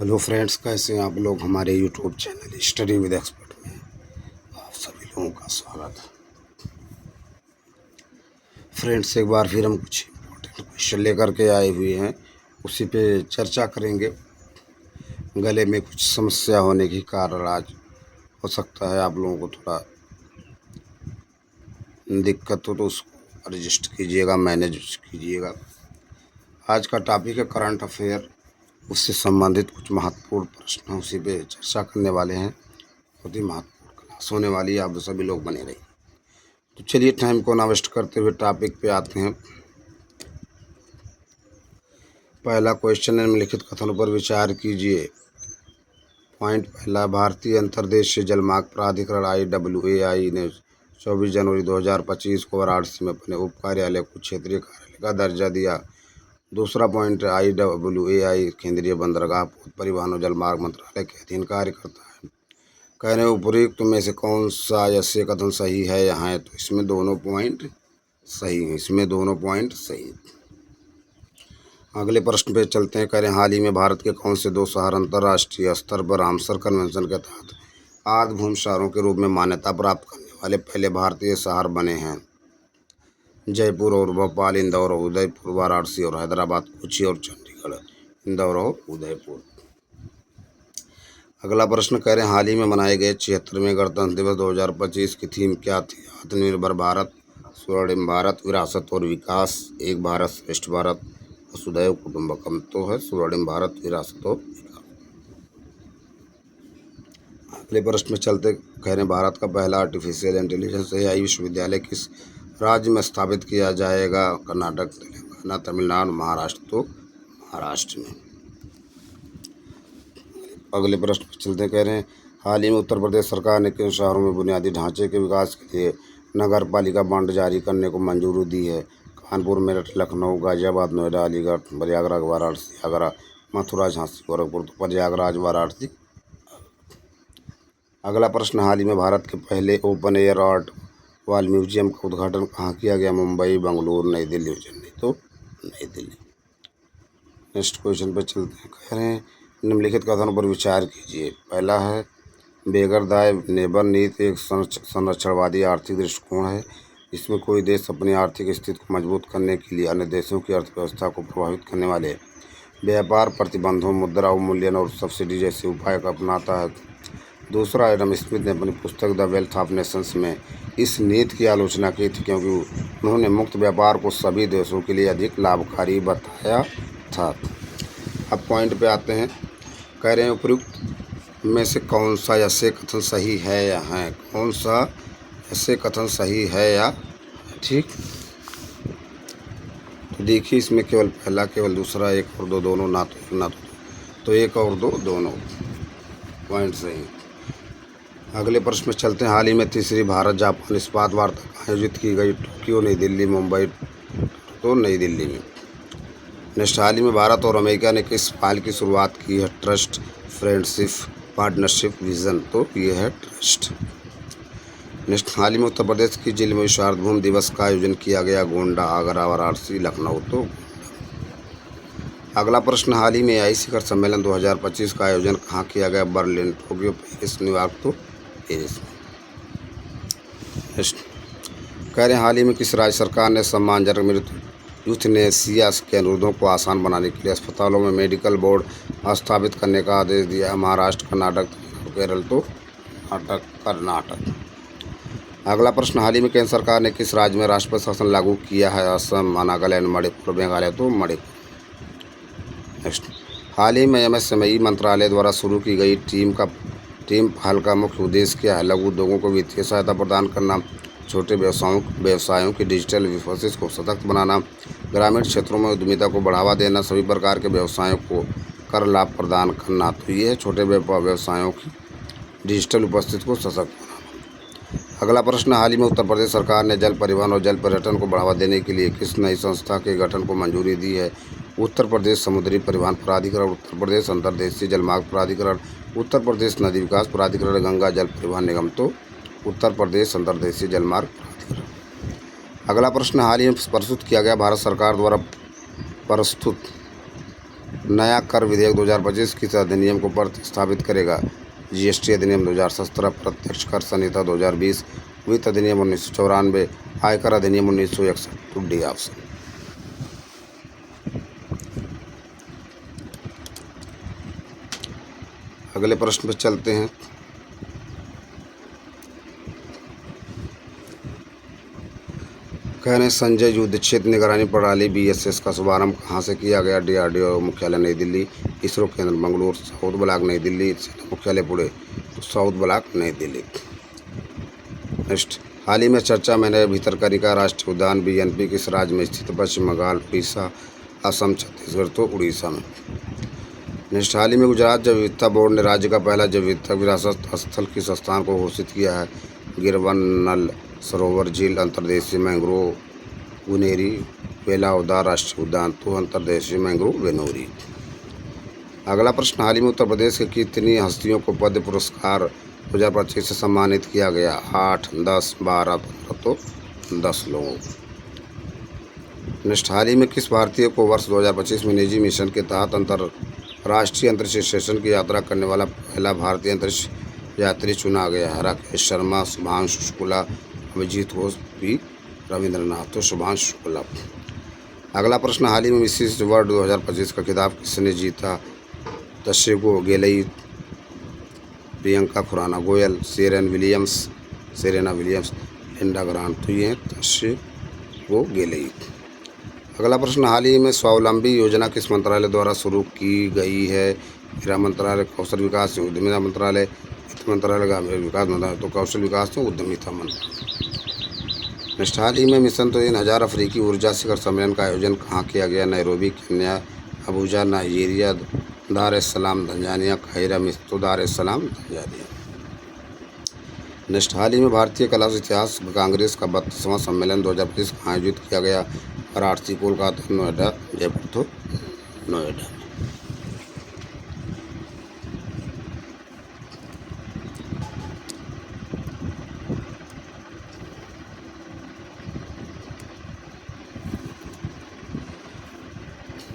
Hello friends, कैसे हैं आप लोग। हमारे YouTube channel study with expert में आप सभी लोगों का स्वागत है। फ्रेंड्स, एक बार फिर हम कुछ इम्पोर्टेंट क्वेश्चन लेकर के आए हुए हैं, उसी पे चर्चा करेंगे। गले में कुछ समस्या होने के कारण आज हो सकता है आप लोगों को थोड़ा दिक्कत हो, तो उसको एडजस्ट कीजिएगा, मैनेज कीजिएगा। आज का टॉपिक है करंट अफेयर, उससे संबंधित कुछ महत्वपूर्ण प्रश्न उसी पे चर्चा करने वाले हैं। बहुत ही महत्वपूर्ण क्लास होने वाली है, आप सभी लोग बने रहिए। तो चलिए टाइम को ना वेस्ट करते हुए टॉपिक पे आते हैं। पहला क्वेश्चन है, निम्नलिखित कथनों पर विचार कीजिए। पॉइंट पहला, भारतीय अंतर्देशीय जलमार्ग प्राधिकरण IAAI ने 24 जनवरी 2025 को वाराणसी में अपने उप कार्यालय को क्षेत्रीय कार्यालय का दर्जा दिया। दूसरा पॉइंट, IAAI केंद्रीय बंदरगाह परिवहन और जलमार्ग मंत्रालय के अधीन कार्य करता है। कहने उपयुक्त में से कौन सा ऐसे कथन सही है यहाँ है, तो इसमें दोनों पॉइंट सही हैं, इसमें दोनों पॉइंट सही हैं। अगले प्रश्न पे चलते हैं। कह रहे हैं, हाल ही में भारत के कौन से दो शहर अंतर्राष्ट्रीय स्तर पर रामसर कन्वेंशन के तहत आर्द्रभूमि शहरों के रूप में मान्यता प्राप्त करने वाले पहले भारतीय शहर बने हैं। जयपुर और भोपाल, इंदौर और उदयपुर, वाराणसी और हैदराबाद, कोची और चंडीगढ़, इंदौर और उदयपुर। अगला प्रश्न कह रहे हैं, हाल ही में मनाए गए 76वें गणतंत्र दिवस 2025 की थीम क्या थी। आत्मनिर्भर भारत, स्वर्णिम भारत, विरासत और विकास, एक भारत श्रेष्ठ भारत, वसुधैव कुटुंबकम। तो है स्वर्णिम भारत, विरासत और विकास। अगले प्रश्न में चलते, कह रहे हैं, भारत का पहला आर्टिफिशियल इंटेलिजेंस AI विश्वविद्यालय किस राज्य में स्थापित किया जाएगा। कर्नाटक, तेलंगाना, तमिलनाडु, महाराष्ट्र। तो महाराष्ट्र में। अगले प्रश्न पर चलते, कह रहे हैं, हाल ही में उत्तर प्रदेश सरकार ने किन शहरों में बुनियादी ढांचे के विकास के लिए नगर पालिका बॉन्ड जारी करने को मंजूरी दी है। कानपुर, मेरठ, लखनऊ, गाजियाबाद, नोएडा, अलीगढ़, प्रयागराज, वाराणसी, आगरा, मथुरा, झांसी, गोरखपुर। तो प्रयागराज, वाराणसी। अगला प्रश्न, हाल ही में भारत के पहले open air art wall museum का उद्घाटन कहाँ किया गया। मुंबई, बेंगलुरु, नई दिल्ली और चेन्नई। तो नई दिल्ली। नेक्स्ट क्वेश्चन पर चलते हैं। कह रहे हैं, निम्नलिखित कथनों पर विचार कीजिए। पहला है, बेगर दाय नेबर नीति एक संरक्षणवादी आर्थिक दृष्टिकोण है। इसमें कोई देश अपनी आर्थिक स्थिति को मजबूत करने के लिए अन्य देशों की अर्थव्यवस्था को प्रभावित करने वाले व्यापार प्रतिबंधों, मुद्रा अवमूल्यन और सब्सिडी जैसे उपाय का अपनाता है। दूसरा, एडम स्मिथ ने अपनी पुस्तक द वेल्थ ऑफ नेशंस में इस नीति की आलोचना की थी, क्योंकि उन्होंने मुक्त व्यापार को सभी देशों के लिए अधिक लाभकारी बताया था। अब पॉइंट पे आते हैं। कह रहे हैं, उपयुक्त में से कौन सा ऐसे कथन सही है या है। कौन सा ऐसे कथन सही है या ठीक। तो देखिए, इसमें केवल पहला, केवल दूसरा, एक और दो, दोनों, ना तो एक ना तो दो। तो एक और दो, दोनों पॉइंट सही। अगले प्रश्न में चलते हैं। हाल ही में तीसरी भारत जापान इस्पात वार्ता आयोजित की गई। टोक्यो, नई दिल्ली, मुंबई। तो नई दिल्ली में। नेक्स्ट, हाल ही में भारत और अमेरिका ने किस पहल की शुरुआत की है। Trust, friendship, partnership, vision. तो ये है ट्रस्ट। नेक्स्ट, हाल ही में उत्तर प्रदेश की जिले में विश्व आर्द्रभूमि दिवस का आयोजन किया गया। गोंडा, आगरा, वाराणसी, लखनऊ। तो अगला प्रश्न, हाल ही में AI शिखर सम्मेलन 2025 का आयोजन कहाँ किया गया। Berlin, Tokyo, Paris, New York. तो पेरिस में। नेक्स्ट, कह रहे हैं, हाल ही में किस राज्य सरकार ने सम्मानजनक मृत्यु यूथनेसिया के अनुरोधों को आसान बनाने के लिए अस्पतालों में मेडिकल बोर्ड स्थापित करने का आदेश दिया है। महाराष्ट्र, कर्नाटक, केरल। तो कर्नाटक। अगला प्रश्न, हाल ही में केंद्र सरकार ने किस राज्य में राष्ट्रपति शासन लागू किया है। असम, नागालैंड, मणिपुर, मेघालय। तो मणिपुर। नेक्स्ट, हाल ही में MSME मंत्रालय द्वारा शुरू की गई टीम पहल का मुख्य उद्देश्य क्या है। लघु उद्योगों को वित्तीय सहायता प्रदान करना, छोटे व्यवसायों की डिजिटल विकसित को सशक्त बनाना, ग्रामीण क्षेत्रों में उद्यमिता को बढ़ावा देना, सभी प्रकार के व्यवसायों को कर लाभ प्रदान करना। तो ये है छोटे व्यवसायों की डिजिटल उपस्थिति को सशक्त बनाना। अगला प्रश्न, हाल ही में उत्तर प्रदेश सरकार ने जल परिवहन और जल पर्यटन को बढ़ावा देने के लिए किस नई संस्था के गठन को मंजूरी दी है। उत्तर प्रदेश समुद्री परिवहन प्राधिकरण, उत्तर प्रदेश अंतर्देशीय जलमार्ग प्राधिकरण, उत्तर प्रदेश नदी विकास प्राधिकरण, गंगा जल परिवहन निगम। तो उत्तर प्रदेश अंतर्देशीय जलमार्ग प्राधिकरण। अगला प्रश्न, हाल ही में प्रस्तुत किया गया भारत सरकार द्वारा प्रस्तुत नया कर विधेयक 2025 किस अधिनियम को प्रतिस्थापित करेगा? जीएसटी अधिनियम 2017, प्रत्यक्ष कर संहिता 2020, वित्त अधिनियम 1994, आयकर अधिनियम 1961। तो डी ऑप्शन। अगले प्रश्न पर चलते हैं। कह रहे हैं संजय युद्ध क्षेत्र निगरानी प्रणाली BSS का शुभारंभ कहाँ से किया गया? DRDO मुख्यालय नई दिल्ली, इसरो केंद्र मंगलुरु, साउथ ब्लॉक नई दिल्ली, सेना मुख्यालय पुणे। तो साउथ ब्लॉक नई दिल्ली। नेक्स्ट, हाल ही में चर्चा में नए भितरकनिका राष्ट्रीय उद्यान BNP किस राज्य में स्थित? पश्चिम बंगाल, उड़ीसा, असम, छत्तीसगढ़। तो उड़ीसा में। नेक्स्ट, हाल ही में गुजरात जैव विविधता बोर्ड ने राज्य का पहला जैव विविधता विरासत स्थल किस स्थान को घोषित किया है? गिरवनल सरोवर झील, अंतर्देशीय मैंग्रोव गुनेरी, वेलावदा राष्ट्रीय उद्यान। तो अंतर्देशीय मैंग्रोव वेनोरी। अगला प्रश्न, हाल ही में उत्तर प्रदेश के कितनी हस्तियों को पद्म पुरस्कार 2025 से सम्मानित किया गया? 8, 10, 12, 15। तो 10 लोगों। नेक्स्ट, हाल ही में किस भारतीय को वर्ष 2025 में निजी मिशन के तहत अंतर्राष्ट्रीय अंतरिक्ष स्टेशन की यात्रा करने वाला पहला भारतीय अंतरिक्ष यात्री चुना गया है? राकेश शर्मा, शुभांशु शुक्ला, अभिजीत घोष, पी रविंद्रनाथ। तो शुभांशु शुक्ला। अगला प्रश्न, हाल ही में मिसेस वर्ल्ड 2025 का खिताब किसने जीता? Tshego Gaelae, Priyanka Khurana Goyal, Serena Williams, Linda Grant. तो ये तशेगो गेलई। अगला प्रश्न, हाल ही में स्वावलंबी योजना किस मंत्रालय द्वारा शुरू की गई है? गृह मंत्रालय, कौशल विकास, उद्यमिता मंत्रालय, वित्त मंत्रालय, ग्रामीण विकास मंत्रालय। तो कौशल विकास तो उद्यमिता मंत्रालय। नेक्स्ट, हाल ही में मिशन 3000 अफ्रीकी ऊर्जा शिखर सम्मेलन का आयोजन कहाँ किया गया? नैरोबी, केन्या, अबूजा नाइजीरिया, दार एस सलाम तंजानिया, काहिरा मिस्र। तो दार एस सलाम तंजानिया। नेक्स्ट, हाल ही में भारतीय कला इतिहास कांग्रेस का 32वां सम्मेलन 2025 कहाँ आयोजित किया गया? वाराणसी, कोलकाता, नोएडा, जयपुर। तो नोएडा।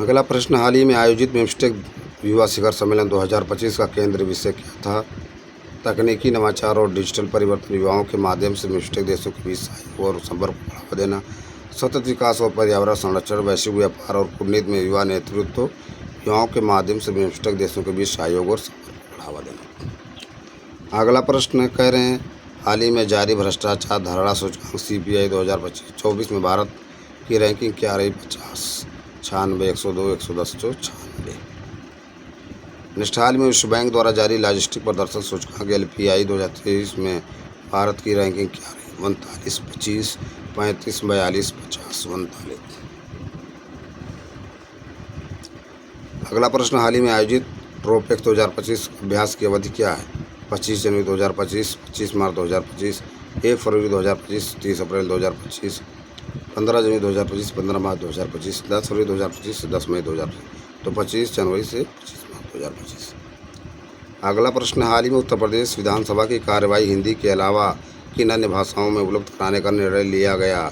अगला प्रश्न, हाल ही में आयोजित बिम्स्टेक युवा शिखर सम्मेलन 2025 का केंद्रीय विषय क्या था? तकनीकी नवाचार और डिजिटल परिवर्तन, युवाओं के माध्यम से बिम्स्टेक देशों के बीच सहयोग और संपर्क को बढ़ावा देना, सतत विकास और पर्यावरण संरक्षण, वैश्विक व्यापार और कूटनीति में युवा नेतृत्व, युवाओं के माध्यम से बिम्स्टेक देशों के बीच सहयोग और संपर्क को बढ़ावा देना। अगला प्रश्न कह रहे हैं, हाल ही में जारी भ्रष्टाचार धारणा सूचकांक CPI 2024 में भारत की रैंकिंग क्या रही? 50, 96, 102, 110। तो 96। नेक्स्ट, हाल में विश्व बैंक द्वारा जारी लॉजिस्टिक प्रदर्शन सूचकांक LPI 2023 में भारत की रैंकिंग क्या रही? 39, 25, 35, 42, 50, 39। अगला प्रश्न, हाल ही में आयोजित ट्रोपेक्स 2025 अभ्यास की अवधि क्या है? 25 जनवरी 2025, 25 मार्च 2025, 1 फरवरी 2025, 30 अप्रैल 2025, 15 जनवरी 2025, 15 मार्च 2025, 10 फरवरी 2025 से 10 मई 2025। तो 25 जनवरी से 25 मार्च 2025। अगला प्रश्न, हाल ही में उत्तर प्रदेश विधानसभा की कार्यवाही हिंदी के अलावा किन अन्य भाषाओं में उपलब्ध कराने का निर्णय लिया गया?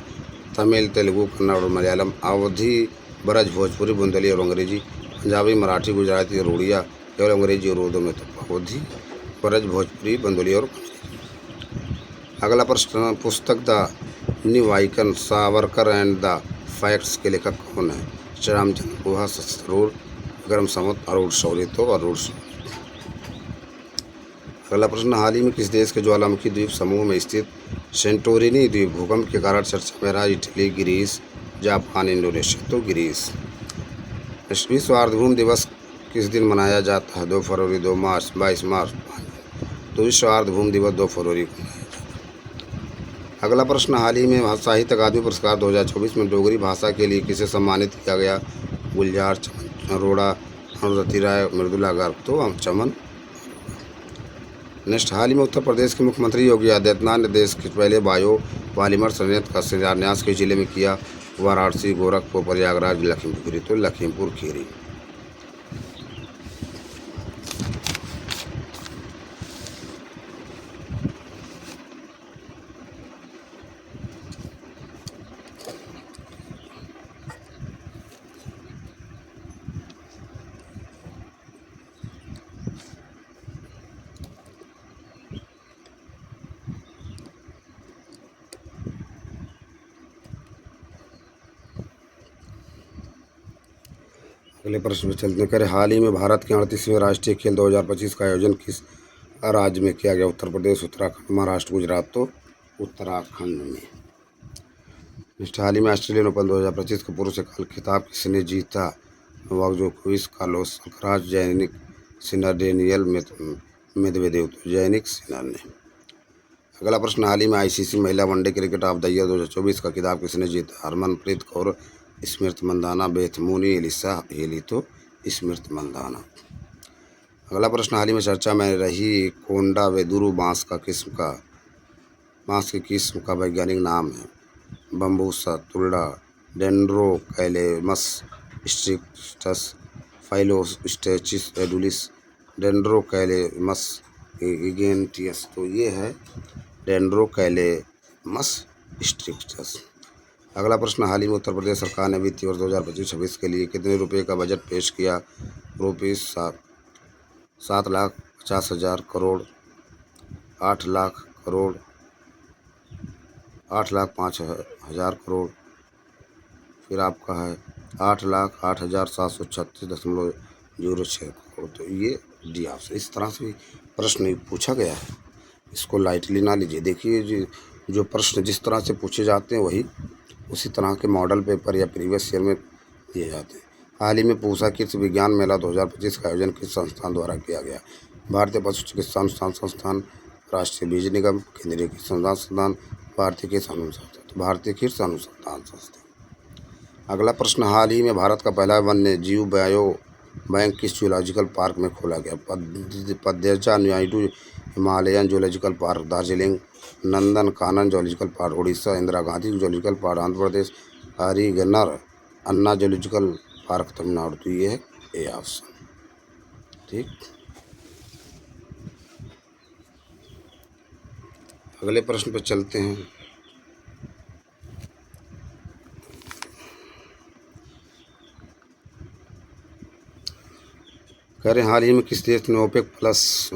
तमिल, तेलुगु, कन्नड़ और मलयालम, अवधी, ब्रज, भोजपुरी, बुंदेली और अंग्रेजी, पंजाबी, मराठी, गुजराती और उड़िया, केवल अंग्रेजी और उर्दू में। तो अवधी, ब्रज, भोजपुरी, बंदोली और अंग्रेजी। अगला प्रश्न, पुस्तक the new icon Savarkar and the facts के लेखक कौन है? श्री रामचंद्र गुहा, थरूर, विक्रम संवत, अरुण शौरी। तो अरुण शौरी। अगला प्रश्न, हाल ही में किस देश के ज्वालामुखी द्वीप समूह में स्थित सेंटोरिनी द्वीप भूकंप के कारण चर्चा में रहा? Italy, Greece, Japan, Indonesia. तो ग्रीस। विश्व आर्द्रभूमि दिवस किस दिन मनाया जाता है? 2 फरवरी, 2 मार्च, 22 मार्च। तो विश्व आर्द्रभूमि दिवस 2 फरवरी को मनाया जाता है। अगला प्रश्न, हाल ही में साहित्य अकादमी पुरस्कार 2024 में डोगरी भाषा के लिए किसे सम्मानित किया गया? गुलजार, चमन अरोड़ा, अनुरति राय, मृदुला गर्ग। तो चमन। नेक्स्ट, हाल ही में उत्तर प्रदेश के मुख्यमंत्री योगी आदित्यनाथ ने देश के पहले बायो पॉलीमर संयंत्र का शिलान्यास किस जिले में किया? वाराणसी, गोरखपुर, प्रयागराज, लखीमपुर खीरी। तो लखीमपुर खीरी। अगले प्रश्न पे चलते हैं। करें हाल ही में भारत के 38वें राष्ट्रीय खेल 2025 का आयोजन किस राज्य में किया गया? उत्तर प्रदेश, उत्तराखंड, महाराष्ट्र, गुजरात। तो उत्तराखंड में। नेक्स्ट, हाल ही में ऑस्ट्रेलियन ओपन 2025 का पुरुष एकल खिताब किसने जीता? नोवाक जोकोविच, Carlos Alcaraz, Jannik Sinner, Daniel Medvedev. तो जैनिक सिनर ने। अगला प्रश्न, हाल ही में आईसीसी महिला one day cricket of the year 2024 का खिताब किसने जीता? Harmanpreet Kaur, Smriti Mandhana, Beth Mooney, Alyssa Healy. तो स्मृति मंदाना। अगला प्रश्न, हाल ही में चर्चा में रही कोंडावेदुरु बांस की किस्म का वैज्ञानिक नाम है? बम्बूसा तुल्डा, डेंड्रोकैलेमस स्ट्रिक्टस, फाइलोस्टेचिस एडुलिस, डेंड्रोकैलेमस गिगेंटियस। तो ये है डेंड्रोकैलेमस स्ट्रिक्टस। अगला प्रश्न, हाल ही में उत्तर प्रदेश सरकार ने वित्तीय वर्ष 2025-26 के लिए कितने रुपए का बजट पेश किया? ₹7,50,000 करोड़, 8,00,000 करोड़, 8,05,000 करोड़, फिर आपका है 8,08,736.06 करोड़। तो ये डी ऑप्शन। इस तरह से प्रश्न पूछा गया है, इसको लाइटली ना लीजिए। देखिए जो प्रश्न जिस तरह से पूछे जाते हैं वही उसी तरह के मॉडल पेपर या प्रीवियस ईयर में दिए जाते हैं। हाल ही में पूसा कृषि विज्ञान मेला 2025 का आयोजन किस संस्थान द्वारा किया गया? भारतीय पशु चिकित्सा अनुसंधान संस्थान, राष्ट्रीय बीज निगम, केंद्रीय कृषि अनुसंधान संस्थान, भारतीय कृषि अनुसंधान। तो भारतीय कृषि अनुसंधान संस्थान। अगला प्रश्न, हाल ही में भारत का पहला वन्य जीव बायो बैंक किस जूलॉजिकल पार्क में खोला गया? Padmaja Naidu Himalayan zoological park, Darjeeling, Nandan Kanan zoological park Orissa, Indira Gandhi zoological park Andhra Pradesh, Arignar Anna zoological park Tamil Nadu. तो ये है ए ऑप्शन। ठीक, अगले प्रश्न पर चलते हैं। कह रहे हाल ही में किस देश ने ओपेक प्लस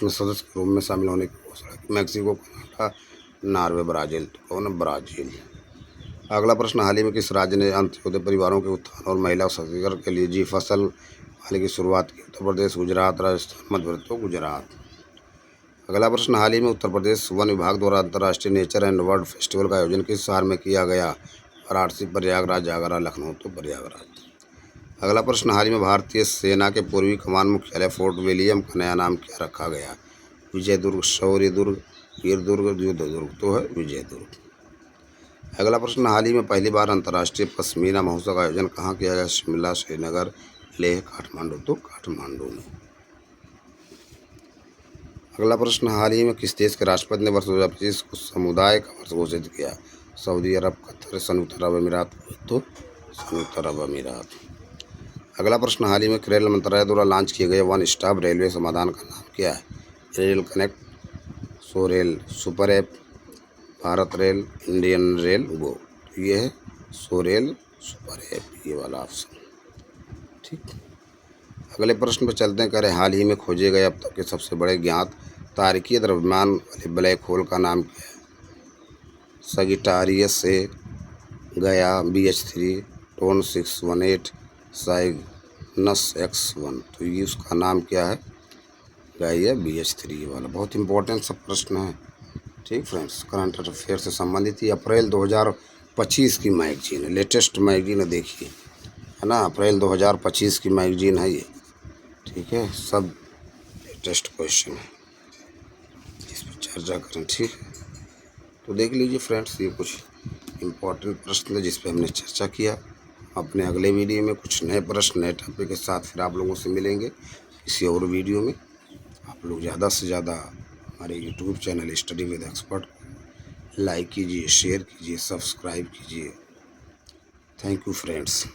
में सदस्य के रूप में शामिल होने की घोषणा की? Mexico, Canada, Norway, Brazil. तो कौन? ब्राज़ील। अगला प्रश्न, हाल ही में किस राज्य ने अंत्योदय परिवारों के उत्थान और महिला सशक्तिकरण के लिए जी फसल वाले की शुरुआत की? उत्तर प्रदेश, गुजरात, राजस्थान, मध्य प्रदेश। तो गुजरात। अगला प्रश्न, हाल ही में उत्तर प्रदेश वन विभाग द्वारा अंतर्राष्ट्रीय नेचर एंड वर्ल्ड फेस्टिवल का आयोजन किस शहर में किया गया? वाराणसी, प्रयागराज, आगरा, लखनऊ। तो प्रयागराज। अगला प्रश्न, हाल ही में भारतीय सेना के पूर्वी कमान मुख्यालय फोर्ट विलियम का नया नाम क्या रखा गया? विजय दुर्ग, शौर्य दुर्ग, वीर दुर्ग, युद्ध दुर्ग। तो है विजय दुर्ग। अगला प्रश्न, हाल ही में पहली बार अंतर्राष्ट्रीय पश्मीना महोत्सव का आयोजन कहाँ किया गया? शिमला, श्रीनगर, लेह, काठमांडू। तो काठमांडू में। अगला प्रश्न, हाल ही में किस देश के राष्ट्रपति ने वर्ष 2025 को समुदाय का वर्ष घोषित किया? सऊदी अरब, कतर, संयुक्त अरब अमीरात। तो संयुक्त अरब अमीरात। अगला प्रश्न, हाल ही में रेल मंत्रालय द्वारा लॉन्च किए गए वन स्टॉप रेलवे समाधान का नाम क्या है? Rail connect, so rail super app, Bharat rail, Indian rail go. ये है सो रेल सुपर ऐप, ये वाला ऑप्शन। ठीक, अगले प्रश्न पर चलते हैं। करें हाल ही में खोजे गए अब तक के सबसे बड़े ज्ञात तारकीय द्रव्यमान वाले ब्लैक होल का नाम क्या है? सगिटारियस से गया BH3, टोन 618, साइग्नस X1। तो ये उसका नाम क्या है? गाइया BH3 वाला। बहुत इंपॉर्टेंट सब प्रश्न है। ठीक फ्रेंड्स, करंट अफेयर से संबंधित ही अप्रैल 2025 की मैगजीन है, लेटेस्ट मैगजीन है, देखिए, है ना, अप्रैल 2025 की मैगजीन है ये। ठीक है, सब लेटेस्ट क्वेश्चन है, इस पर चर्चा करें। ठीक है, तो देख लीजिए फ्रेंड्स, ये कुछ इम्पोर्टेंट प्रश्न है जिस पर हमने चर्चा किया। अपने अगले वीडियो में कुछ नए प्रश्न नए टॉपिक के साथ फिर आप लोगों से मिलेंगे किसी और वीडियो में। आप लोग ज़्यादा से ज़्यादा हमारे YouTube channel study with expert like कीजिए, शेयर कीजिए, सब्सक्राइब कीजिए। Thank you friends.